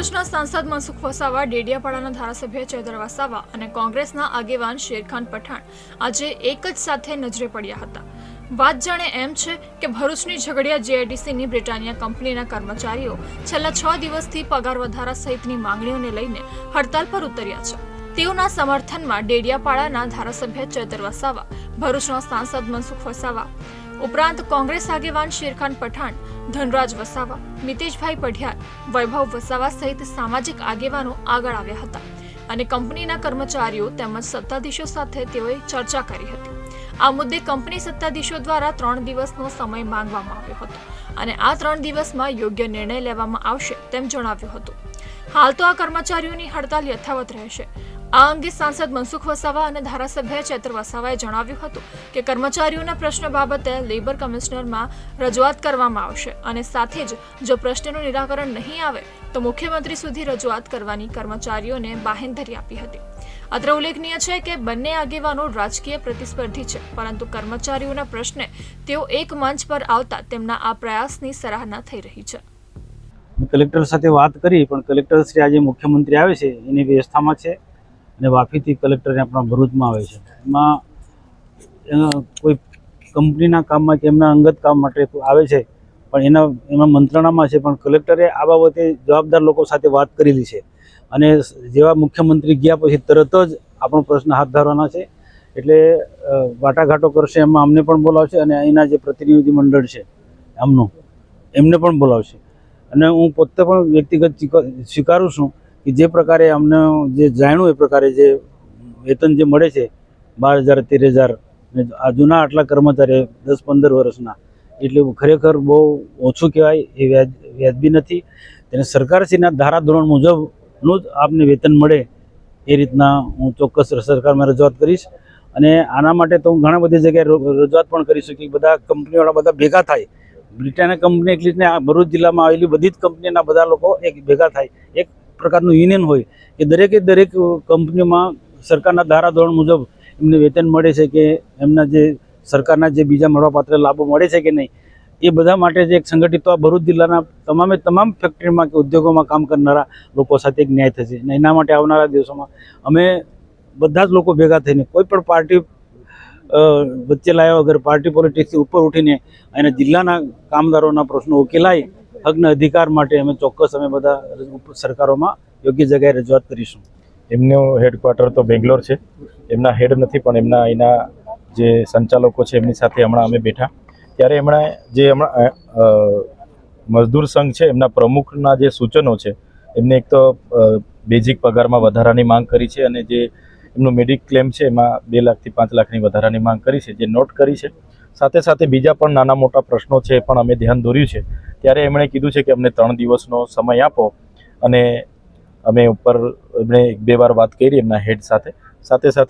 ભરૂચના સાંસદ મનસુખ વસાવા, ડેડિયાપાડાના ધારાસભ્ય ચૈતર વસાવા અને કોંગ્રેસના આગેવાન શેરખાન પઠાણ આજે એક જ સાથે નજરે પડ્યા હતા। વાત જાણે એમ છે કે ભરૂચની ઝઘડિયા જેઆઈડીસીની બ્રિટાનિયા કંપનીના કર્મચારીઓ છેલ્લા 6 દિવસથી પગાર વધારા સહિતની માંગણીઓને લઈને હડતાલ પર ઉતર્યા છે। તેઓના સમર્થનમાં ડેડિયાપાડાના ધારાસભ્ય ચૈતર વસાવા, ભરૂચના સાંસદ મનસુખ વસાવા ઉપરાંત કોંગ્રેસ આગેવાન શેરખાન પઠાણ, ધનરાજ વસાવા, મિતેશભાઈ પઢિયાર, વૈભવ વસાવા સહિત સામાજિક આગેવાનો આગળ આવ્યા હતા અને કંપનીના કર્મચારીઓ તેમજ સત્તાધીશો સાથે તેઓએ ચર્ચા કરી હતી। આ મુદ્દે કંપની સત્તાધીશો દ્વારા 3 દિવસનો સમય માંગવામાં આવ્યો હતો અને આ 3 દિવસમાં યોગ્ય નિર્ણય લેવામાં આવશે તેમ જણાવ્યું હતું। હાલ તો આ કર્મચારીઓની હડતાલ યથાવત રહેશે। આ અંગે સાંસદ મનસુખ વસાવા અને ધારાસભ્ય ચૈતર વસાવાએ જણાવ્યું હતું કે કર્મચારીઓના પ્રશ્ન બાબતે લેબર કમિશનરમાં રજૂઆત કરવામાં આવશે અને સાથે જ જો પ્રશ્નનું નિરાકરણ નહીં આવે તો મુખ્યમંત્રી સુધી રજૂઆત કરવાની કર્મચારીઓને બાહેંધરી આપી હતી। અત્રે ઉલ્લેખનીય છે કે બંને આગેવાનો રાજકીય પ્રતિસ્પર્ધી છે, પરંતુ કર્મચારીઓના પ્રશ્ને તેઓ એક મંચ પર આવતા તેમના આ પ્રયાસની સરાહના થઈ રહી છે। કલેક્ટર સાથે વાત કરી, પણ કલેક્ટર શ્રી આજે મુખ્યમંત્રી આવે છે એની વ્યવસ્થામાં છે અને વાફીથી કલેક્ટરને આપણા ભરૂચમાં આવે છે। એમાં કોઈ કંપનીના કામમાં કે એમના અંગત કામ માટે આવે છે, પણ એમાં મંત્રણામાં છે, પણ કલેક્ટરે આ બાબતે જવાબદાર લોકો સાથે વાત કરેલી છે અને જેવા મુખ્યમંત્રી ગયા પછી તરત જ આપણો પ્રશ્ન હાથ ધરવાના છે। એટલે વાટાઘાટો કરશે, એમાં અમને પણ બોલાવશે અને અહીંના જે પ્રતિનિધિ મંડળ છે એમને પણ બોલાવશે અને હું પોતે પણ વ્યક્તિગત સ્વીકારું છું કે જે પ્રકારે અમને જે જાણ્યું એ પ્રકારે જે વેતન જે મળે છે 12,000 13,000 ને આ જૂના આટલા કર્મચારી 10-15 વર્ષના, એટલે ખરેખર બહુ ઓછું કહેવાય, એ વ્યાજબી નથી। તેને સરકારશ્રીના ધારાધોરણ મુજબનું જ આપને વેતન મળે એ રીતના હું ચોક્કસ સરકારમાં રજૂઆત કરીશ અને આના માટે તો હું ઘણા બધી જગ્યાએ રજૂઆત પણ કરી છું કે બધા કંપનીવાળા બધા ભેગા થાય। બ્રિટાનિયા કંપની એટલી જ ને, આ ભરૂચ જિલ્લામાં આવેલી બધી જ કંપનીના બધા લોકો એક ભેગા થાય, એક પ્રકારનું યુનિયન હોય કે દરેક કંપનીમાં સરકારના ધારાધોરણ મુજબ એમને વેતન મળે છે કે એમના જે સરકારના જે બીજા મળવાપાત્ર લાભો મળે છે કે નહીં, એ બધા માટે જે એક સંગઠિત ભરૂચ જિલ્લાના તમામ ફેક્ટરીમાં કે ઉદ્યોગોમાં કામ કરનારા લોકો સાથે એક ન્યાય થશે અને એના માટે આવનારા દિવસોમાં અમે બધા જ લોકો ભેગા થઈને કોઈ પણ પાર્ટી વચ્ચે લાવ્યા વગર, પાર્ટી પોલિટિક્સથી ઉપર ઉઠીને અને જિલ્લાના કામદારોના પ્રશ્નો ઉકેલાય, હકના અધિકાર માટે અમે ચોક્કસ બધા સરકારોમાં યોગ્ય જગ્યાએ રજૂઆત કરીશું। એમનું હેડક્વાર્ટર તો બેંગ્લોર છે, એમના હેડ નથી, પણ એમના અહીંના જે સંચાલકો છે એમની સાથે હમણાં અમે બેઠા ત્યારે હમણાં મજદૂર સંઘ છે એમના પ્રમુખના જે સૂચનો છે, એમને એક તો બેઝિક પગારમાં વધારાની માંગ કરી છે અને જે એમનું મેડિક્લેમ છે એમાં 2 લાખથી 5 લાખની વધારાની માંગ કરી છે, જે નોટ કરી છે। સાથે સાથે બીજા પણ નાના મોટા પ્રશ્નો છે એ પણ અમે ધ્યાન દોર્યું છે। ત્યારે એમણે કીધું છે કે અમને 3 દિવસનો સમય આપો અને અમે ઉપર એમણે 1-2 વાર વાત કરી એમના હેડ સાથે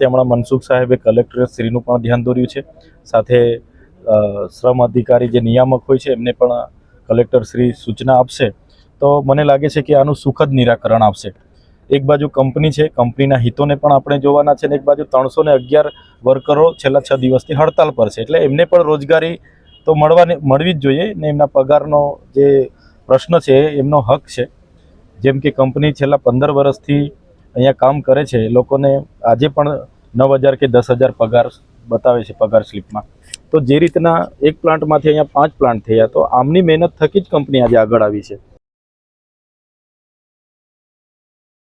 હમણાં મનસુખ સાહેબે કલેક્ટર શ્રીનું પણ ધ્યાન દોર્યું છે। સાથે શ્રમ અધિકારી જે નિયામક હોય છે એમને પણ કલેક્ટર શ્રી સૂચના આપશે તો મને લાગે છે કે આનું સુખદ નિરાકરણ આવશે। એક બાજુ કંપની છે, કંપનીના હિતોને પણ આપણે જોવાના છે અને એક બાજુ 311 વર્કરો છેલ્લા 6 દિવસથી હડતાલ પર છે, એટલે એમને પણ રોજગારી તો મળવી જ જોઈએ ને એમના પગારનો જે પ્રશ્ન છે એમનો હક છે। જેમ કે કંપની છેલ્લા 15 વર્ષથી અહીંયા કામ કરે છે, એ લોકોને આજે પણ 9,000 કે 10,000 પગાર બતાવે છે પગાર સ્લિપમાં। તો જે રીતના એક પ્લાન્ટમાંથી અહીંયા 5 પ્લાન્ટ થયા, તો આમની મહેનત થકી જ કંપની આજે આગળ આવી છે।